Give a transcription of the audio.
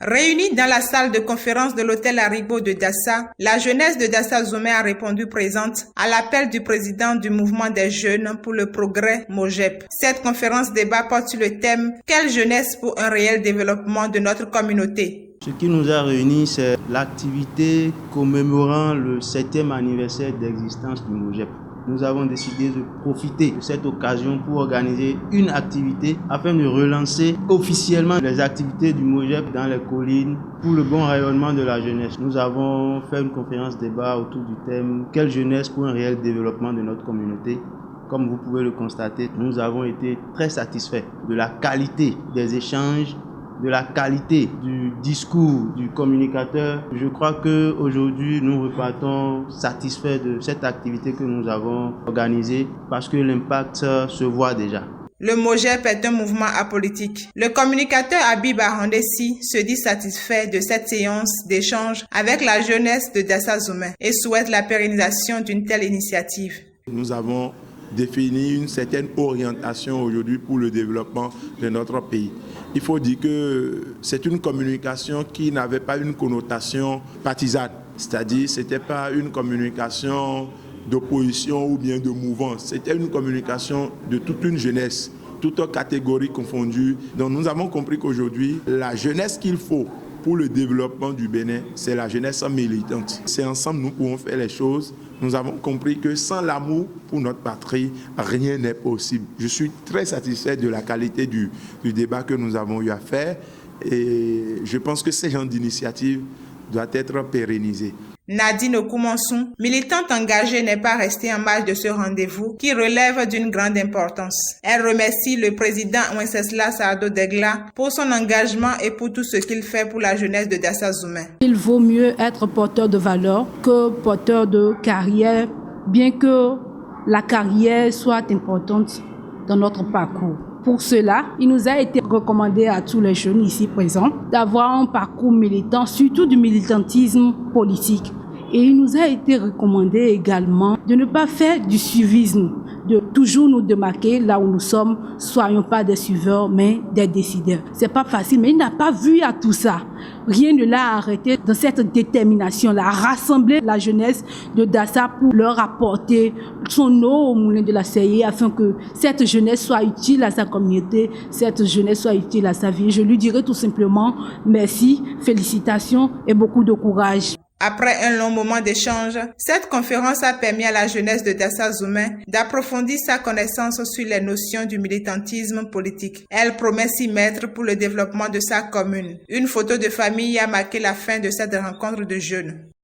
Réunie dans la salle de conférence de l'hôtel Aribo de Dassa, la jeunesse de Dassa-Zoumé a répondu présente à l'appel du président du mouvement des jeunes pour le progrès MOJEP. Cette conférence débat porte sur le thème « Quelle jeunesse pour un réel développement de notre communauté ?» Ce qui nous a réunis, c'est l'activité commémorant le 7e anniversaire d'existence du MOJEP. Nous avons décidé de profiter de cette occasion pour organiser une activité afin de relancer officiellement les activités du MOJEP dans les collines pour le bon rayonnement de la jeunesse. Nous avons fait une conférence débat autour du thème « Quelle jeunesse pour un réel développement de notre communauté ?» Comme vous pouvez le constater, nous avons été très satisfaits de la qualité des échanges, de la qualité du discours du communicateur. Je crois qu'aujourd'hui, nous repartons satisfaits de cette activité que nous avons organisée parce que l'impact se voit déjà. Le MOJEP est un mouvement apolitique. Le communicateur Habib Arondessi se dit satisfait de cette séance d'échange avec la jeunesse de Dassa-Zoumé et souhaite la pérennisation d'une telle initiative. Nous avons défini une certaine orientation aujourd'hui pour le développement de notre pays. Il faut dire que c'est une communication qui n'avait pas une connotation partisane, c'est-à-dire ce n'était pas une communication d'opposition ou bien de mouvance, c'était une communication de toute une jeunesse, toutes catégories confondues. Donc nous avons compris qu'aujourd'hui, la jeunesse qu'il faut pour le développement du Bénin, c'est la jeunesse militante. C'est ensemble que nous pouvons faire les choses. Nous avons compris que sans l'amour pour notre patrie, rien n'est possible. Je suis très satisfait de la qualité du débat que nous avons eu à faire et je pense que ce genre d'initiative doit être pérennisée. Nadine Okoumonsou, militante engagée, n'est pas restée en marge de ce rendez-vous qui relève d'une grande importance. Elle remercie le président Wenceslas Sardo Degla pour son engagement et pour tout ce qu'il fait pour la jeunesse de Dassa-Zoumé. Il vaut mieux être porteur de valeur que porteur de carrière, bien que la carrière soit importante dans notre parcours. Pour cela, il nous a été recommandé à tous les jeunes ici présents d'avoir un parcours militant, surtout du militantisme politique. Et il nous a été recommandé également de ne pas faire du suivisme, de toujours nous démarquer là où nous sommes, soyons pas des suiveurs, mais des décideurs. C'est pas facile, mais il n'a pas vu à tout ça. Rien ne l'a arrêté dans cette détermination-là, à rassembler la jeunesse de Dassa pour leur apporter son eau au moulin de la CIE afin que cette jeunesse soit utile à sa communauté, cette jeunesse soit utile à sa vie. Je lui dirai tout simplement merci, félicitations et beaucoup de courage. Après un long moment d'échange, cette conférence a permis à la jeunesse de Dassa-Zoumé d'approfondir sa connaissance sur les notions du militantisme politique. Elle promet s'y mettre pour le développement de sa commune. Une photo de famille a marqué la fin de cette rencontre de jeunes.